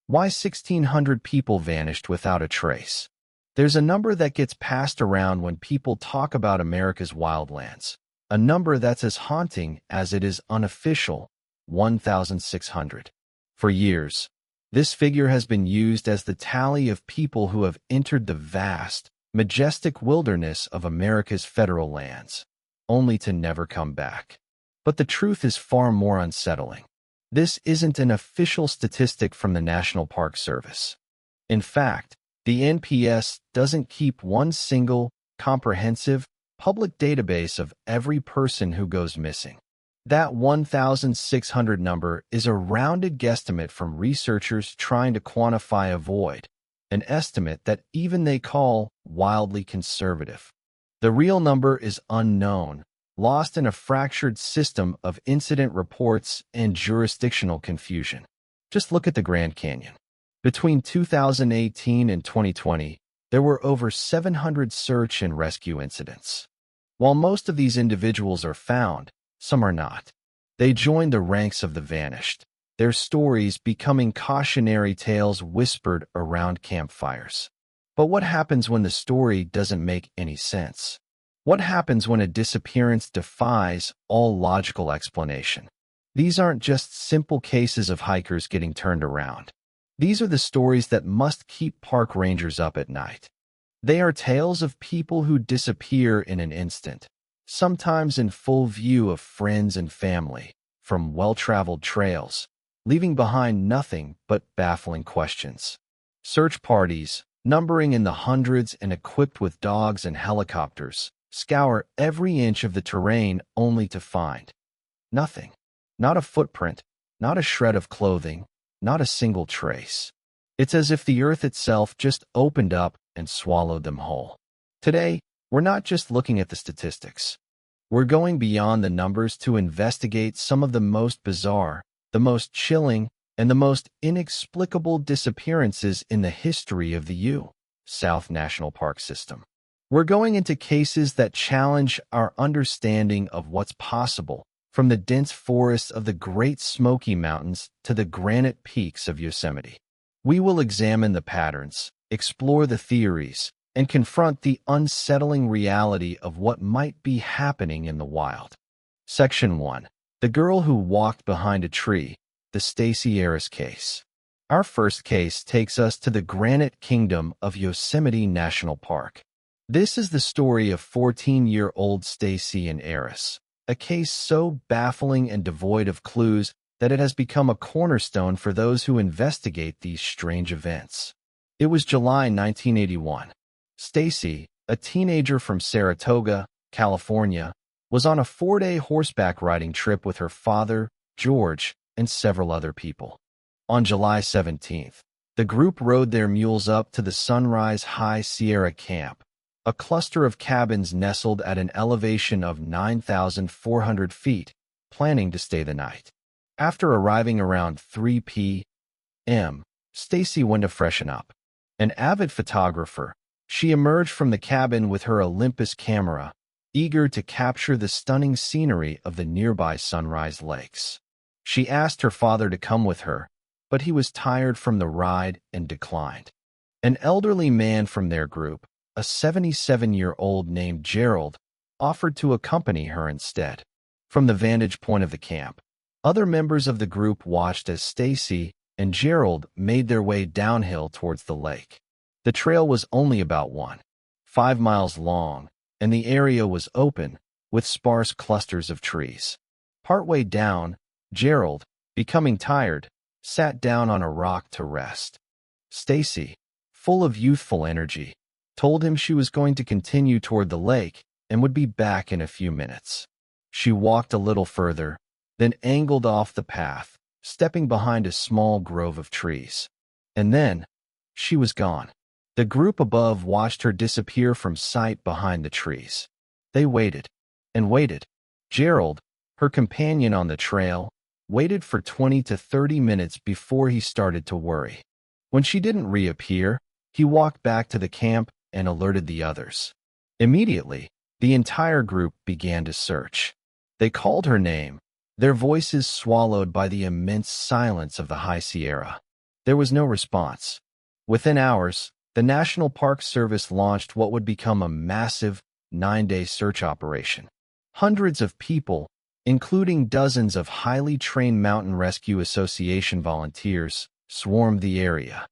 Why 1,600 people vanished without a trace. There's a number that gets passed around when people talk about America's wildlands. A number that's as haunting as it is unofficial, 1,600. For years, this figure has been used as the tally of people who have entered the vast, majestic wilderness of America's federal lands, only to never come back. But the truth is far more unsettling. This isn't an official statistic from the National Park Service. In fact, the NPS doesn't keep one single, comprehensive, public database of every person who goes missing. That 1,600 number is a rounded guesstimate from researchers trying to quantify a void, an estimate that even they call wildly conservative. The real number is unknown, lost in a fractured system of incident reports and jurisdictional confusion. Just look at the Grand Canyon. Between 2018 and 2020, there were over 700 search and rescue incidents. While most of these individuals are found, some are not. They join the ranks of the vanished, their stories becoming cautionary tales whispered around campfires. But what happens when the story doesn't make any sense? What happens when a disappearance defies all logical explanation? These aren't just simple cases of hikers getting turned around. These are the stories that must keep park rangers up at night. They are tales of people who disappear in an instant, sometimes in full view of friends and family, from well-traveled trails, leaving behind nothing but baffling questions. Search parties, numbering in the hundreds and equipped with dogs and helicopters, scour every inch of the terrain only to find nothing. Not a footprint, not a shred of clothing, not a single trace. It's as if the earth itself just opened up and swallowed them whole. Today, we're not just looking at the statistics. We're going beyond the numbers to investigate some of the most bizarre, the most chilling, and the most inexplicable disappearances in the history of the U.S. National Park System. We're going into cases that challenge our understanding of what's possible, from the dense forests of the Great Smoky Mountains to the granite peaks of Yosemite. We will examine the patterns, explore the theories, and confront the unsettling reality of what might be happening in the wild. Section 1. The Girl Who Walked Behind a Tree, the Stacy Eris Case. Our first case takes us to the Granite Kingdom of Yosemite National Park. This is the story of 14-year-old Stacy Eris, a case so baffling and devoid of clues that it has become a cornerstone for those who investigate these strange events. It was July 1981. Stacy, a teenager from Saratoga, California, was on a 4-day horseback riding trip with her father, George, and several other people. On July 17th, the group rode their mules up to the Sunrise High Sierra Camp, a cluster of cabins nestled at an elevation of 9,400 feet, planning to stay the night. After arriving around 3 p.m., Stacy went to freshen up. An avid photographer, she emerged from the cabin with her Olympus camera, eager to capture the stunning scenery of the nearby Sunrise Lakes. She asked her father to come with her, but he was tired from the ride and declined. An elderly man from their group, a 77-year-old named Gerald, offered to accompany her instead. From the vantage point of the camp, other members of the group watched as Stacy and Gerald made their way downhill towards the lake. The trail was only about 1.5 miles long, and the area was open, with sparse clusters of trees. Partway down, Gerald, becoming tired, sat down on a rock to rest. Stacy, full of youthful energy, told him she was going to continue toward the lake and would be back in a few minutes. She walked a little further, then angled off the path, stepping behind a small grove of trees. And then, she was gone. The group above watched her disappear from sight behind the trees. They waited and waited. Gerald, her companion on the trail, waited for 20 to 30 minutes before he started to worry. When she didn't reappear, he walked back to the camp and alerted the others. Immediately, the entire group began to search. They called her name, their voices swallowed by the immense silence of the High Sierra. There was no response. Within hours, the National Park Service launched what would become a massive 9-day search operation. Hundreds of people, including dozens of highly trained Mountain Rescue Association volunteers, swarmed the area.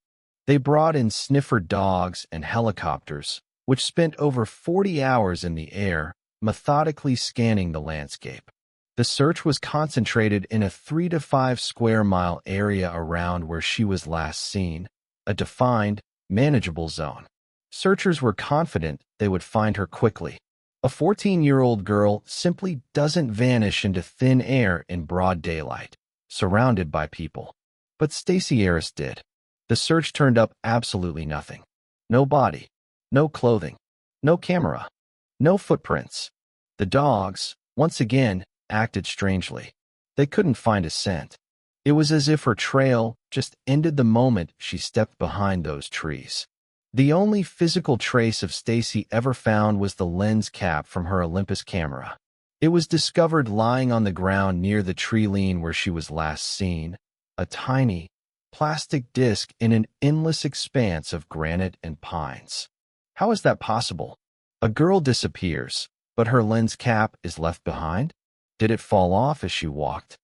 They brought in sniffer dogs and helicopters, which spent over 40 hours in the air, methodically scanning the landscape. The search was concentrated in a 3 to 5 square mile area around where she was last seen, a defined, manageable zone. Searchers were confident they would find her quickly. A 14-year-old girl simply doesn't vanish into thin air in broad daylight, surrounded by people. But Stacy Eris did. The search turned up absolutely nothing. No body, no clothing, no camera, no footprints. The dogs, once again, acted strangely. They couldn't find a scent. It was as if her trail just ended the moment she stepped behind those trees. The only physical trace of Stacy ever found was the lens cap from her Olympus camera. It was discovered lying on the ground near the tree line where she was last seen, a tiny, plastic disc in an endless expanse of granite and pines. How is that possible? A girl disappears, but her lens cap is left behind? Did it fall off as she walked?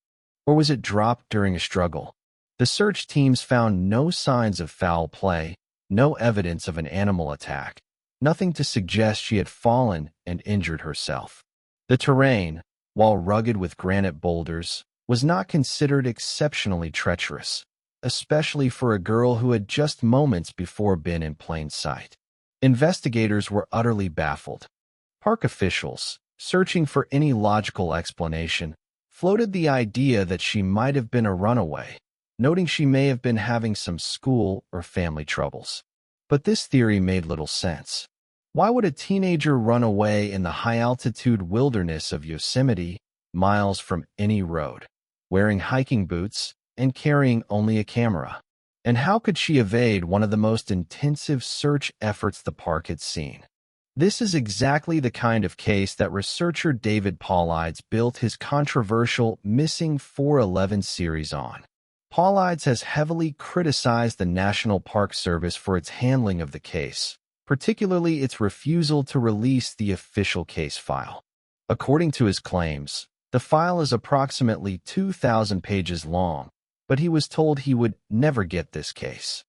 Or was it dropped during a struggle? The search teams found no signs of foul play, no evidence of an animal attack, nothing to suggest she had fallen and injured herself. The terrain, while rugged with granite boulders, was not considered exceptionally treacherous, especially for a girl who had just moments before been in plain sight. Investigators were utterly baffled. Park officials, searching for any logical explanation, floated the idea that she might have been a runaway, noting she may have been having some school or family troubles. But this theory made little sense. Why would a teenager run away in the high-altitude wilderness of Yosemite, miles from any road, wearing hiking boots and carrying only a camera? And how could she evade one of the most intensive search efforts the park had seen? This is exactly the kind of case that researcher David Paulides built his controversial Missing 411 series on. Paulides has heavily criticized the National Park Service for its handling of the case, particularly its refusal to release the official case file. According to his claims, the file is approximately 2,000 pages long, but he was told he would never get this case.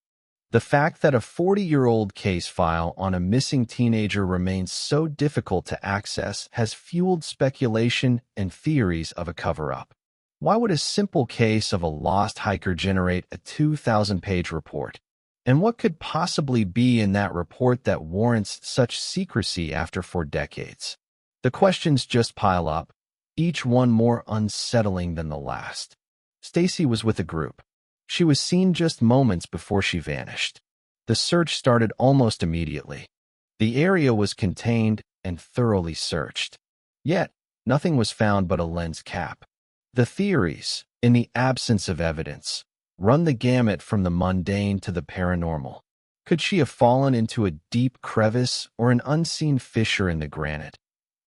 The fact that a 40-year-old case file on a missing teenager remains so difficult to access has fueled speculation and theories of a cover-up. Why would a simple case of a lost hiker generate a 2,000-page report? And what could possibly be in that report that warrants such secrecy after 4 decades? The questions just pile up, each one more unsettling than the last. Stacy was with a group. She was seen just moments before she vanished. The search started almost immediately. The area was contained and thoroughly searched. Yet, nothing was found but a lens cap. The theories, in the absence of evidence, run the gamut from the mundane to the paranormal. Could she have fallen into a deep crevice or an unseen fissure in the granite,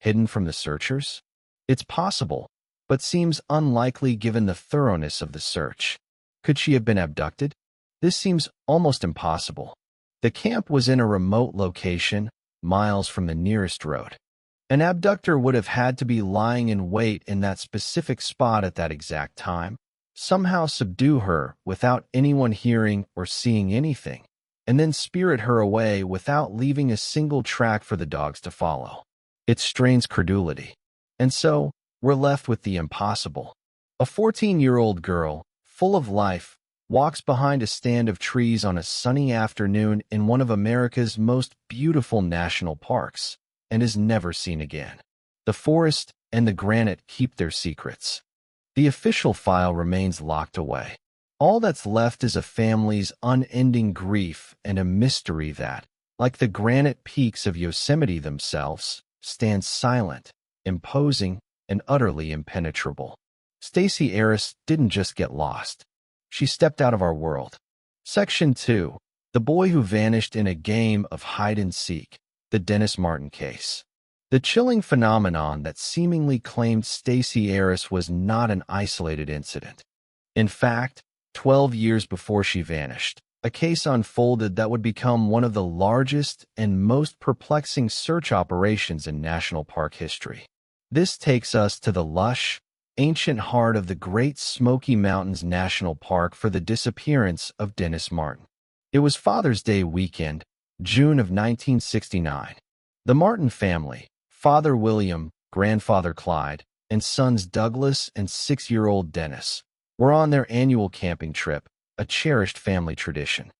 hidden from the searchers? It's possible, but seems unlikely given the thoroughness of the search. Could she have been abducted? This seems almost impossible. The camp was in a remote location, miles from the nearest road. An abductor would have had to be lying in wait in that specific spot at that exact time, somehow subdue her without anyone hearing or seeing anything, and then spirit her away without leaving a single track for the dogs to follow. It strains credulity. And so, we're left with the impossible. A 14-year-old girl, full of life, walks behind a stand of trees on a sunny afternoon in one of America's most beautiful national parks, and is never seen again. The forest and the granite keep their secrets. The official file remains locked away. All that's left is a family's unending grief and a mystery that, like the granite peaks of Yosemite themselves, stands silent, imposing, and utterly impenetrable. Stacy Eris didn't just get lost. She stepped out of our world. Section 2. The boy who vanished in a game of hide-and-seek. The Dennis Martin case. The chilling phenomenon that seemingly claimed Stacy Eris was not an isolated incident. In fact, 12 years before she vanished. A case unfolded that would become one of the largest and most perplexing search operations in national park history. This takes us to the lush, ancient heart of the Great Smoky Mountains National Park for the disappearance of Dennis Martin. It was Father's Day weekend, June of 1969. The Martin family, Father William, Grandfather Clyde, and sons Douglas and 6-year-old Dennis, were on their annual camping trip, a cherished family tradition.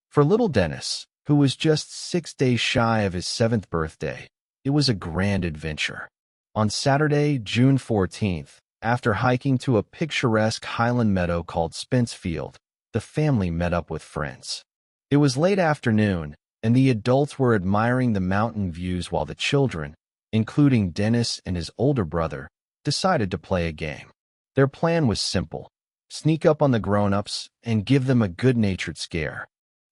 For little Dennis, who was just 6 days shy of his 7th birthday, it was a grand adventure. On Saturday, June 14th, after hiking to a picturesque highland meadow called Spence Field, the family met up with friends. It was late afternoon, and the adults were admiring the mountain views while the children, including Dennis and his older brother, decided to play a game. Their plan was simple: sneak up on the grown-ups and give them a good-natured scare.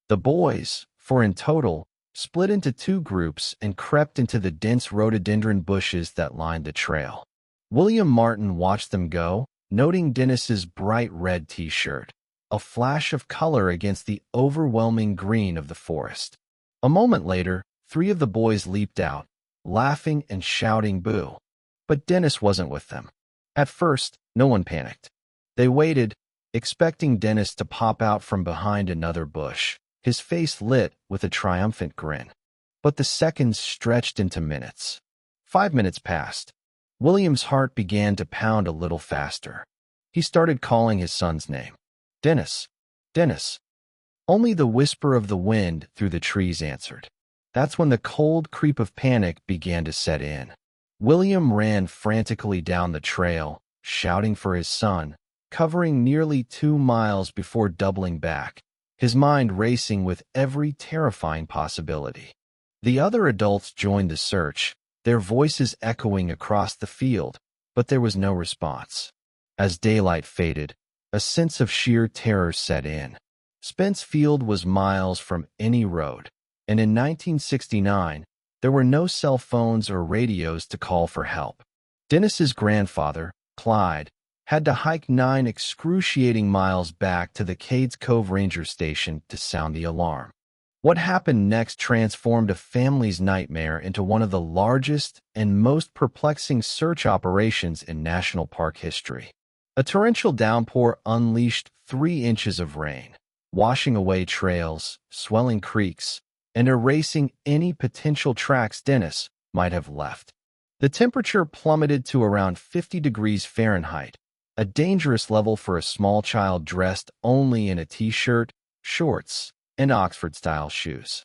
The boys, 4 in total, split into 2 groups and crept into the dense rhododendron bushes that lined the trail. William Martin watched them go, noting Dennis's bright red t-shirt, a flash of color against the overwhelming green of the forest. A moment later, 3 of the boys leaped out, laughing and shouting boo. But Dennis wasn't with them. At first, no one panicked. They waited, expecting Dennis to pop out from behind another bush, his face lit with a triumphant grin. But the seconds stretched into minutes. 5 minutes passed. William's heart began to pound a little faster. He started calling his son's name. Dennis, Dennis. Only the whisper of the wind through the trees answered. That's when the cold creep of panic began to set in. William ran frantically down the trail, shouting for his son, covering nearly 2 miles before doubling back, his mind racing with every terrifying possibility. The other adults joined the search, their voices echoing across the field, but there was no response. As daylight faded, a sense of sheer terror set in. Spence Field was miles from any road, and in 1969, there were no cell phones or radios to call for help. Dennis's grandfather, Clyde, had to hike 9 excruciating miles back to the Cades Cove Ranger Station to sound the alarm. What happened next transformed a family's nightmare into one of the largest and most perplexing search operations in national park history. A torrential downpour unleashed 3 inches of rain, washing away trails, swelling creeks, and erasing any potential tracks Dennis might have left. The temperature plummeted to around 50 degrees Fahrenheit, a dangerous level for a small child dressed only in a t-shirt, shorts, and Oxford-style shoes.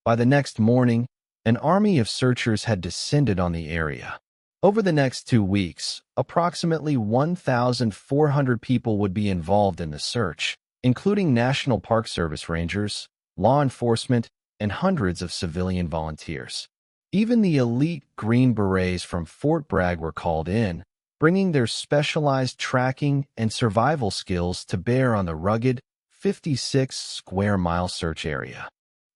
By the next morning, an army of searchers had descended on the area. Over the next 2 weeks, approximately 1,400 people would be involved in the search, including National Park Service rangers, law enforcement, and hundreds of civilian volunteers. Even the elite Green Berets from Fort Bragg were called in, bringing their specialized tracking and survival skills to bear on the rugged, 56-square-mile search area.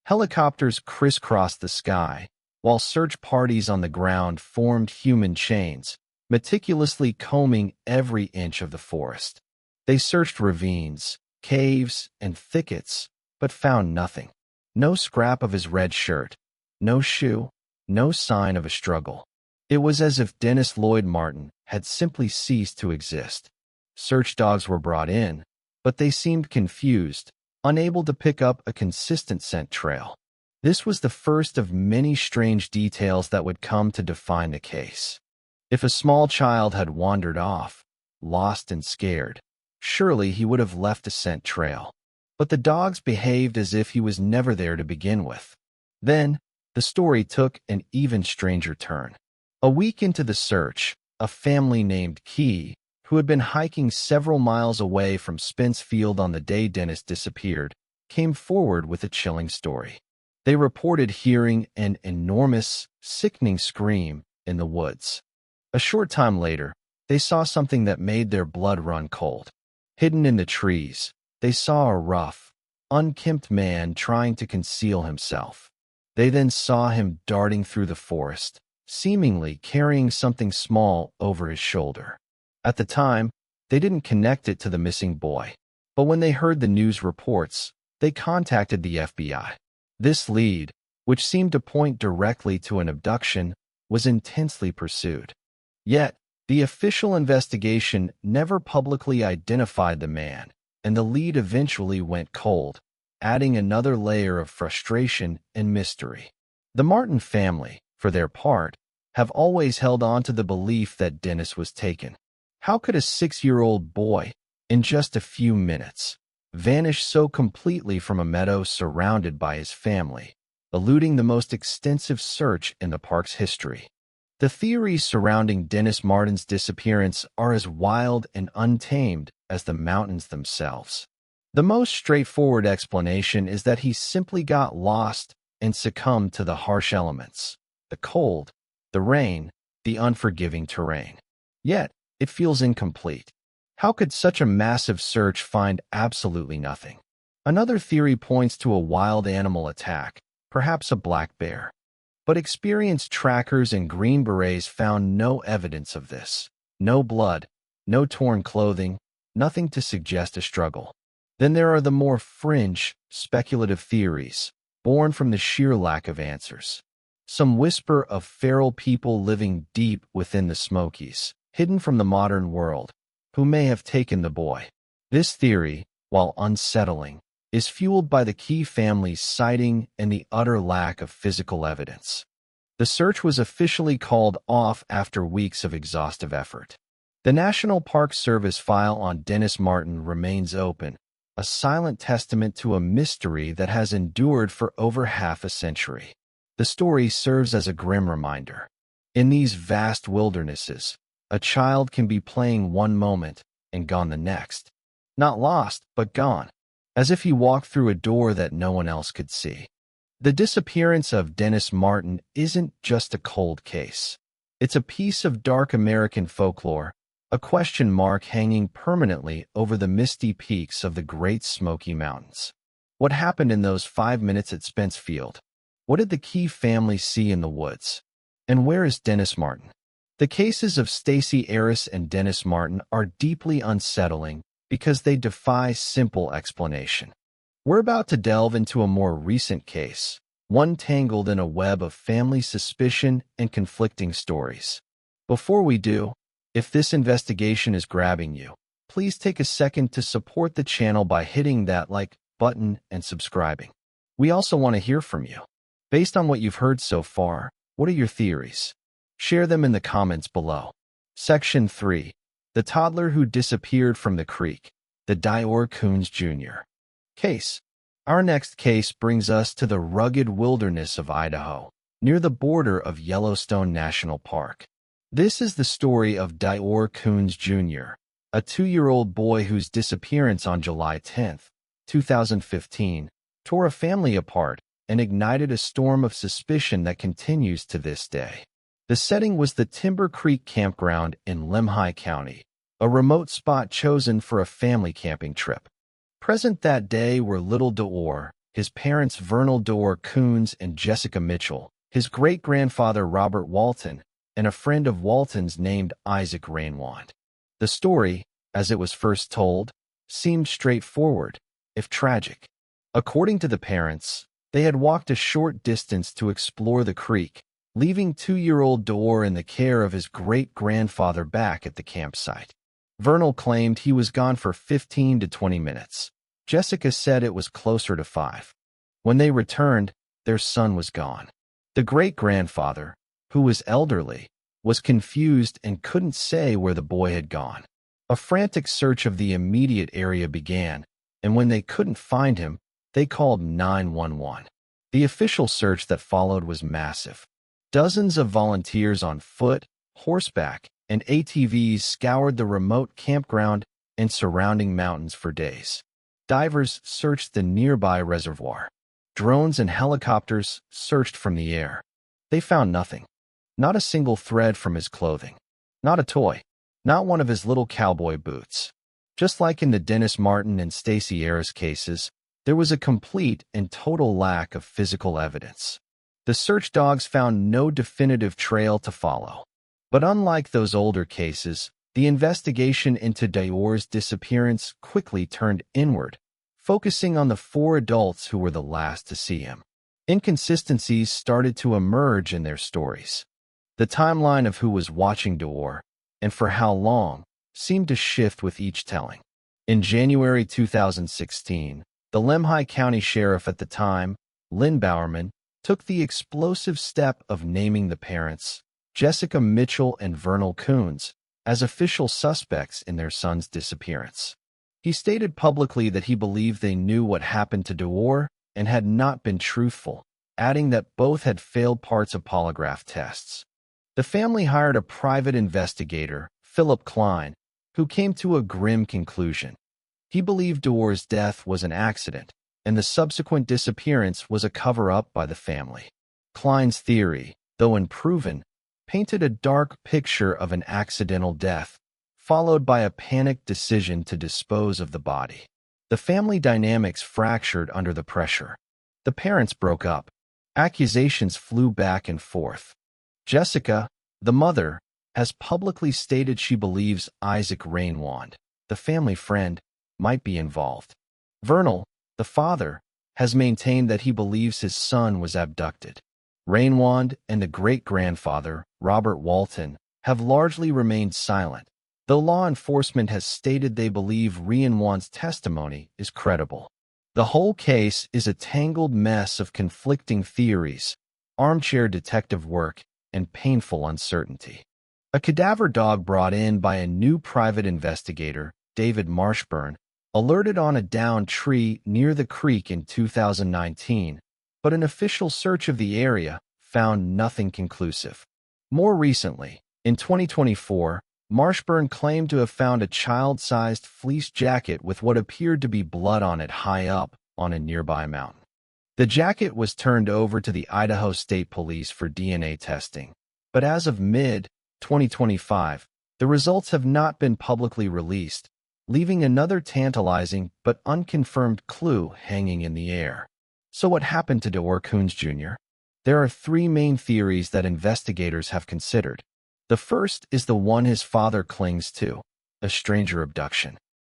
Helicopters crisscrossed the sky, while search parties on the ground formed human chains, meticulously combing every inch of the forest. They searched ravines, caves, and thickets, but found nothing. No scrap of his red shirt, no shoe, no sign of a struggle. It was as if Dennis Lloyd Martin had simply ceased to exist. Search dogs were brought in, but they seemed confused, unable to pick up a consistent scent trail. This was the first of many strange details that would come to define the case. If a small child had wandered off, lost and scared, surely he would have left a scent trail. But the dogs behaved as if he was never there to begin with. Then, the story took an even stranger turn. A week into the search, a family named Key, who had been hiking several miles away from Spence Field on the day Dennis disappeared, came forward with a chilling story. They reported hearing an enormous, sickening scream in the woods. A short time later, they saw something that made their blood run cold. Hidden in the trees, they saw a rough, unkempt man trying to conceal himself. They then saw him darting through the forest, seemingly carrying something small over his shoulder. At the time, they didn't connect it to the missing boy. But when they heard the news reports, they contacted the FBI. This lead, which seemed to point directly to an abduction, was intensely pursued. Yet, the official investigation never publicly identified the man, and the lead eventually went cold, adding another layer of frustration and mystery. The Martin family, for their part, have always held on to the belief that Dennis was taken. How could a 6-year-old boy, in just a few minutes, vanish so completely from a meadow surrounded by his family, eluding the most extensive search in the park's history? The theories surrounding Dennis Martin's disappearance are as wild and untamed as the mountains themselves. The most straightforward explanation is that he simply got lost and succumbed to the harsh elements, the cold, the rain, the unforgiving terrain. Yet, it feels incomplete. How could such a massive search find absolutely nothing? Another theory points to a wild animal attack, perhaps a black bear. But experienced trackers and Green Berets found no evidence of this. No blood, no torn clothing, nothing to suggest a struggle. Then there are the more fringe, speculative theories, born from the sheer lack of answers. Some whisper of feral people living deep within the Smokies, hidden from the modern world, who may have taken the boy. This theory, while unsettling, is fueled by the Key family's sighting and the utter lack of physical evidence. The search was officially called off after weeks of exhaustive effort. The National Park Service file on Dennis Martin remains open, a silent testament to a mystery that has endured for over half a century. The story serves as a grim reminder. In these vast wildernesses, a child can be playing one moment and gone the next. Not lost, but gone, as if he walked through a door that no one else could see. The disappearance of Dennis Martin isn't just a cold case. It's a piece of dark American folklore, a question mark hanging permanently over the misty peaks of the Great Smoky Mountains. What happened in those 5 minutes at Spence Field? What did the Key family see in the woods? And where is Dennis Martin? The cases of Stacy Eris and Dennis Martin are deeply unsettling because they defy simple explanation. We're about to delve into a more recent case, one tangled in a web of family suspicion and conflicting stories. Before we do, if this investigation is grabbing you, please take a second to support the channel by hitting that like button and subscribing. We also want to hear from you. Based on what you've heard so far, what are your theories? Share them in the comments below. Section 3. The toddler who disappeared from the creek, the Dior Coons Jr. case. Our next case brings us to the rugged wilderness of Idaho, near the border of Yellowstone National Park. This is the story of Dior Coons Jr., a 2-year-old boy whose disappearance on July 10, 2015, tore a family apart and ignited a storm of suspicion that continues to this day. The setting was the Timber Creek Campground in Lemhi County, a remote spot chosen for a family camping trip. Present that day were little Dior, his parents Vernal Dior Coons and Jessica Mitchell, his great-grandfather Robert Walton, and a friend of Walton's named Isaac Rainwand. The story, as it was first told, seemed straightforward, if tragic. According to the parents, they had walked a short distance to explore the creek, leaving 2-year-old Dior in the care of his great-grandfather back at the campsite. Vernal claimed he was gone for 15 to 20 minutes. Jessica said it was closer to 5. When they returned, their son was gone. The great-grandfather, who was elderly, was confused and couldn't say where the boy had gone. A frantic search of the immediate area began, and when they couldn't find him, they called 911. The official search that followed was massive. Dozens of volunteers on foot, horseback, and ATVs scoured the remote campground and surrounding mountains for days. Divers searched the nearby reservoir. Drones and helicopters searched from the air. They found nothing. Not a single thread from his clothing. Not a toy. Not one of his little cowboy boots. Just like in the Dennis Martin and Stacy Eris cases, there was a complete and total lack of physical evidence. The search dogs found no definitive trail to follow. But unlike those older cases, the investigation into Dayor's disappearance quickly turned inward, focusing on the 4 adults who were the last to see him. Inconsistencies started to emerge in their stories. The timeline of who was watching Dayor, and for how long, seemed to shift with each telling. In January 2016, the Lemhi County Sheriff at the time, Lynn Bowerman, took the explosive step of naming the parents, Jessica Mitchell and Vernal Coons, as official suspects in their son's disappearance. He stated publicly that he believed they knew what happened to Dayor and had not been truthful, adding that both had failed parts of polygraph tests. The family hired a private investigator, Philip Klein, who came to a grim conclusion. He believed Dayor's death was an accident, and the subsequent disappearance was a cover-up by the family. Klein's theory, though unproven, painted a dark picture of an accidental death, followed by a panicked decision to dispose of the body. The family dynamics fractured under the pressure. The parents broke up. Accusations flew back and forth. Jessica, the mother, has publicly stated she believes Isaac Rainwand, the family friend, might be involved. Vernal, the father, has maintained that he believes his son was abducted. Rainwand and the great-grandfather, Robert Walton, have largely remained silent, though law enforcement has stated they believe Rainwand's testimony is credible. The whole case is a tangled mess of conflicting theories, armchair detective work, and painful uncertainty. A cadaver dog brought in by a new private investigator, David Marshburn, alerted on a downed tree near the creek in 2019, but an official search of the area found nothing conclusive. More recently, in 2024, Marshburn claimed to have found a child-sized fleece jacket with what appeared to be blood on it high up on a nearby mountain. The jacket was turned over to the Idaho State Police for DNA testing, but as of mid-2025, the results have not been publicly released, leaving another tantalizing but unconfirmed clue hanging in the air. So what happened to Dayor Coons Jr.? There are 3 main theories that investigators have considered. The first is the one his father clings to, a stranger abduction.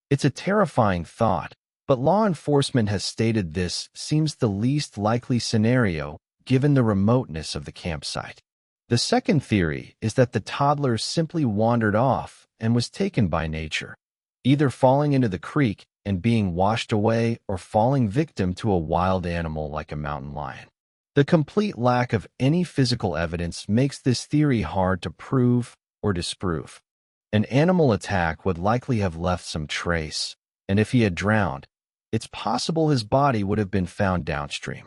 It's a terrifying thought, but law enforcement has stated this seems the least likely scenario given the remoteness of the campsite. The second theory is that the toddler simply wandered off and was taken by nature, either falling into the creek and being washed away or falling victim to a wild animal like a mountain lion. The complete lack of any physical evidence makes this theory hard to prove or disprove. An animal attack would likely have left some trace, and if he had drowned, it's possible his body would have been found downstream.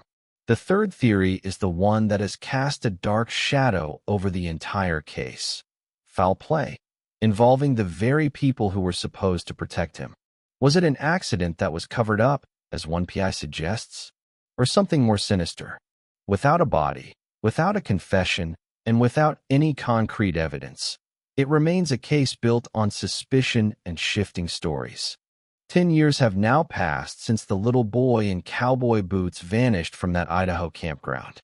The third theory is the one that has cast a dark shadow over the entire case. Foul play, involving the very people who were supposed to protect him. Was it an accident that was covered up, as one PI suggests? Or something more sinister? Without a body, without a confession, and without any concrete evidence, it remains a case built on suspicion and shifting stories. 10 years have now passed since the little boy in cowboy boots vanished from that Idaho campground.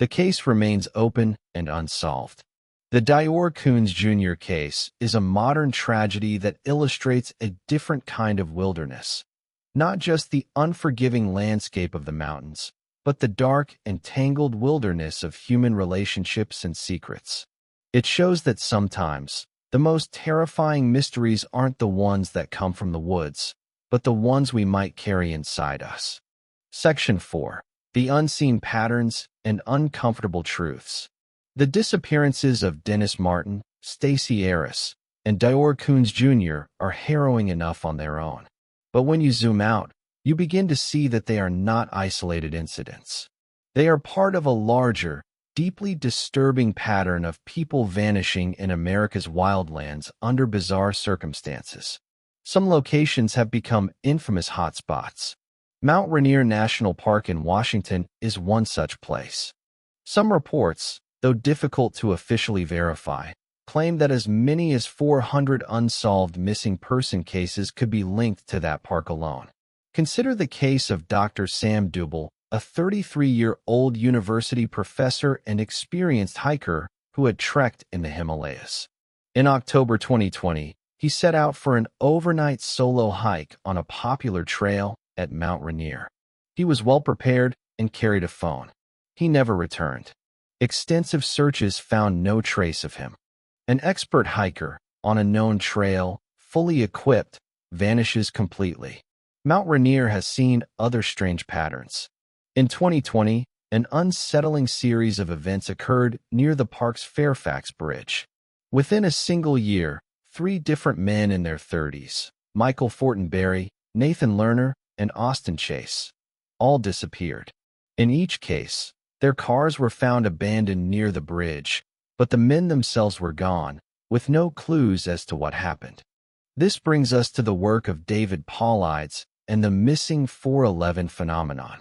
The case remains open and unsolved. The Dayor Coons Jr. case is a modern tragedy that illustrates a different kind of wilderness. Not just the unforgiving landscape of the mountains, but the dark and tangled wilderness of human relationships and secrets. It shows that sometimes, the most terrifying mysteries aren't the ones that come from the woods, but the ones we might carry inside us. Section 4. The Unseen Patterns and Uncomfortable Truths. The disappearances of Dennis Martin, Stacy Eris, and Dayor Coons Jr. are harrowing enough on their own. But when you zoom out, you begin to see that they are not isolated incidents. They are part of a larger, deeply disturbing pattern of people vanishing in America's wildlands under bizarre circumstances. Some locations have become infamous hotspots. Mount Rainier National Park in Washington is one such place. Some reports, though difficult to officially verify, claim that as many as 400 unsolved missing person cases could be linked to that park alone. Consider the case of Dr. Sam Dubel, a 33-year-old university professor and experienced hiker who had trekked in the Himalayas. In October 2020, He set out for an overnight solo hike on a popular trail at Mount Rainier. He was well prepared and carried a phone. He never returned. Extensive searches found no trace of him. An expert hiker on a known trail, fully equipped, vanishes completely. Mount Rainier has seen other strange patterns. In 2020, an unsettling series of events occurred near the park's Fairfax Bridge. Within a single year, 3 different men in their 30s, Michael Fortenberry, Nathan Lerner, and Austin Chase, all disappeared. In each case, their cars were found abandoned near the bridge, but the men themselves were gone, with no clues as to what happened. This brings us to the work of David Paulides and the missing 411 phenomenon.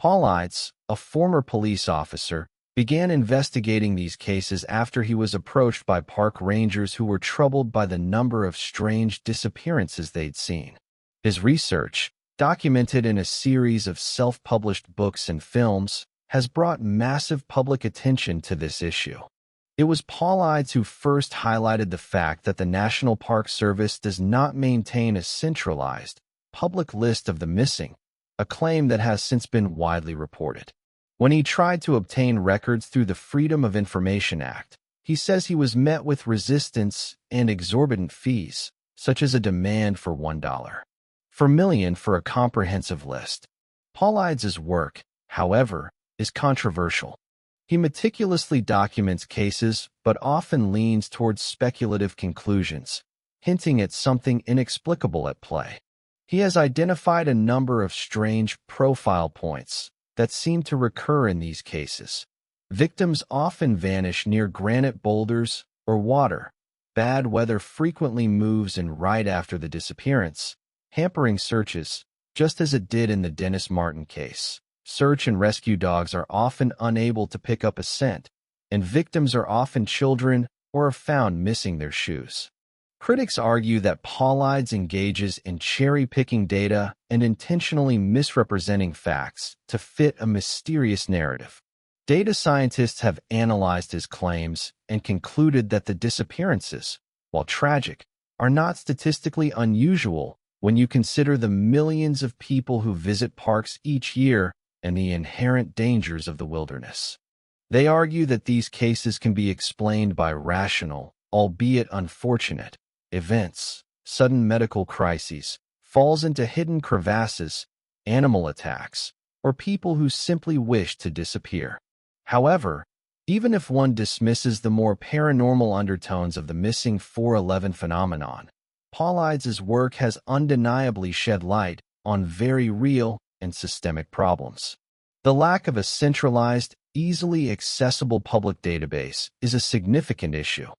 Paulides, a former police officer, began investigating these cases after he was approached by park rangers who were troubled by the number of strange disappearances they'd seen. His research, documented in a series of self-published books and films, has brought massive public attention to this issue. It was Paulides who first highlighted the fact that the National Park Service does not maintain a centralized, public list of the missing, a claim that has since been widely reported. When he tried to obtain records through the Freedom of Information Act, he says he was met with resistance and exorbitant fees, such as a demand for $1 million for a comprehensive list. Paulides' work, however, is controversial. He meticulously documents cases but often leans towards speculative conclusions, hinting at something inexplicable at play. He has identified a number of strange profile points that seem to recur in these cases. Victims often vanish near granite boulders or water. Bad weather frequently moves in right after the disappearance, hampering searches, just as it did in the Dennis Martin case. Search and rescue dogs are often unable to pick up a scent, and victims are often children or are found missing their shoes. Critics argue that Paulides engages in cherry-picking data and intentionally misrepresenting facts to fit a mysterious narrative. Data scientists have analyzed his claims and concluded that the disappearances, while tragic, are not statistically unusual when you consider the millions of people who visit parks each year and the inherent dangers of the wilderness. They argue that these cases can be explained by rational, albeit unfortunate, events, sudden medical crises, falls into hidden crevasses, animal attacks, or people who simply wish to disappear. However, even if one dismisses the more paranormal undertones of the missing 411 phenomenon, Paulides' work has undeniably shed light on very real and systemic problems. The lack of a centralized, easily accessible public database is a significant issue.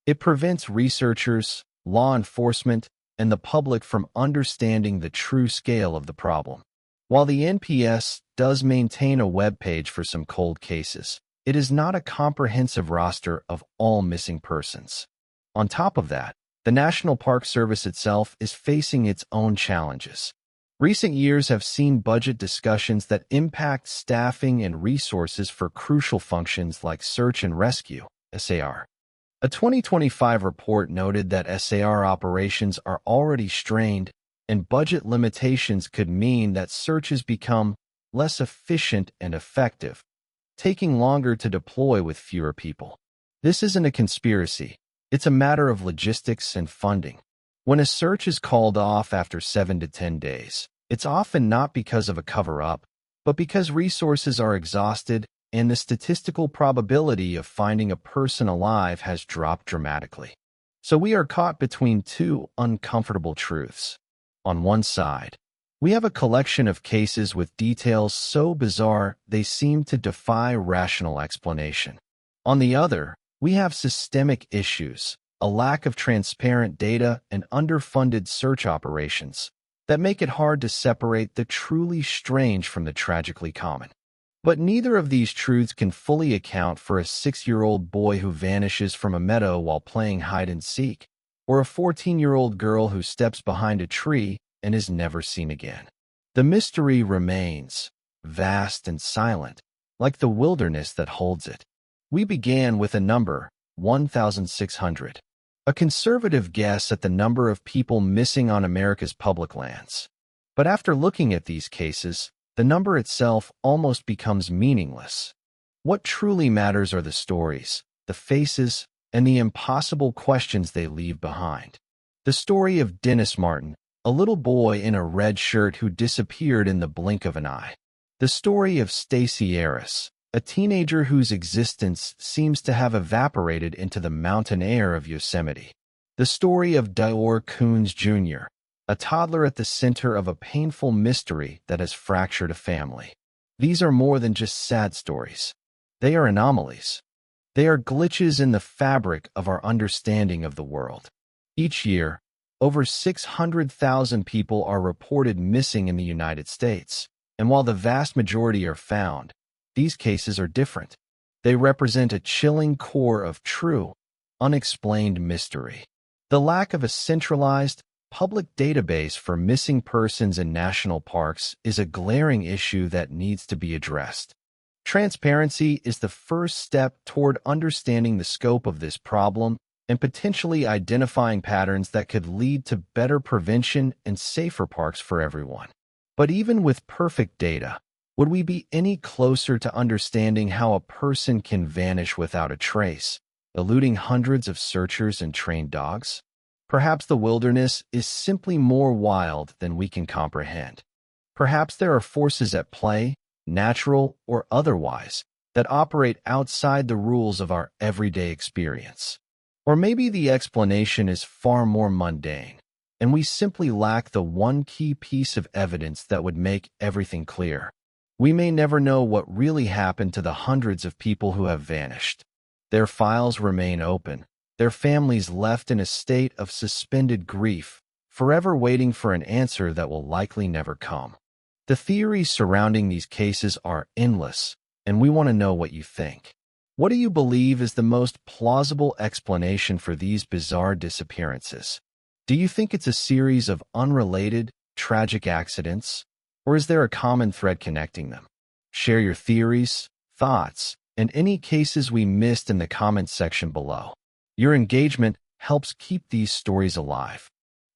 It prevents researchers, law enforcement, and the public from understanding the true scale of the problem. While the NPS does maintain a web page for some cold cases, it is not a comprehensive roster of all missing persons. On top of that, the National Park Service itself is facing its own challenges. Recent years have seen budget discussions that impact staffing and resources for crucial functions like search and rescue, SAR. A 2025 report noted that SAR operations are already strained, and budget limitations could mean that searches become less efficient and effective, taking longer to deploy with fewer people. This isn't a conspiracy. It's a matter of logistics and funding. When a search is called off after 7 to 10 days, it's often not because of a cover-up, but because resources are exhausted and the statistical probability of finding a person alive has dropped dramatically. So we are caught between 2 uncomfortable truths. On one side, we have a collection of cases with details so bizarre they seem to defy rational explanation. On the other, we have systemic issues, a lack of transparent data and underfunded search operations that make it hard to separate the truly strange from the tragically common. But neither of these truths can fully account for a 6-year-old boy who vanishes from a meadow while playing hide-and-seek, or a 14-year-old girl who steps behind a tree and is never seen again. The mystery remains, vast and silent, like the wilderness that holds it. We began with a number, 1,600. A conservative guess at the number of people missing on America's public lands. But after looking at these cases, the number itself almost becomes meaningless. What truly matters are the stories, the faces, and the impossible questions they leave behind. The story of Dennis Martin, a little boy in a red shirt who disappeared in the blink of an eye. The story of Stacy Eris, a teenager whose existence seems to have evaporated into the mountain air of Yosemite. The story of Dior Coons Jr., a toddler at the center of a painful mystery that has fractured a family. These are more than just sad stories. They are anomalies. They are glitches in the fabric of our understanding of the world. Each year, over 600,000 people are reported missing in the United States, and while the vast majority are found, these cases are different. They represent a chilling core of true, unexplained mystery. The lack of a centralized, public database for missing persons in national parks is a glaring issue that needs to be addressed. Transparency is the first step toward understanding the scope of this problem and potentially identifying patterns that could lead to better prevention and safer parks for everyone. But even with perfect data, would we be any closer to understanding how a person can vanish without a trace, eluding hundreds of searchers and trained dogs? Perhaps the wilderness is simply more wild than we can comprehend. Perhaps there are forces at play, natural or otherwise, that operate outside the rules of our everyday experience. Or maybe the explanation is far more mundane, and we simply lack the one key piece of evidence that would make everything clear. We may never know what really happened to the hundreds of people who have vanished. Their files remain open, their families left in a state of suspended grief, forever waiting for an answer that will likely never come. The theories surrounding these cases are endless, and we want to know what you think. What do you believe is the most plausible explanation for these bizarre disappearances? Do you think it's a series of unrelated, tragic accidents? Or is there a common thread connecting them? Share your theories, thoughts, and any cases we missed in the comments section below. Your engagement helps keep these stories alive.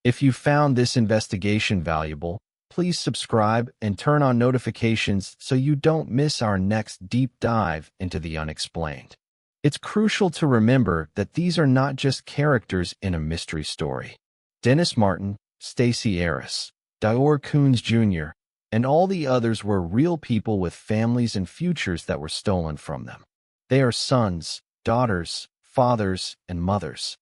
If you found this investigation valuable, please subscribe and turn on notifications so you don't miss our next deep dive into the unexplained. It's crucial to remember that these are not just characters in a mystery story. Dennis Martin, Stacy Eris, Dior Coons Jr., and all the others were real people with families and futures that were stolen from them. They are sons, daughters, fathers, and mothers.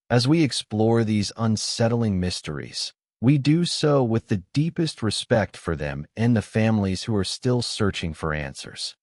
As we explore these unsettling mysteries, we do so with the deepest respect for them and the families who are still searching for answers.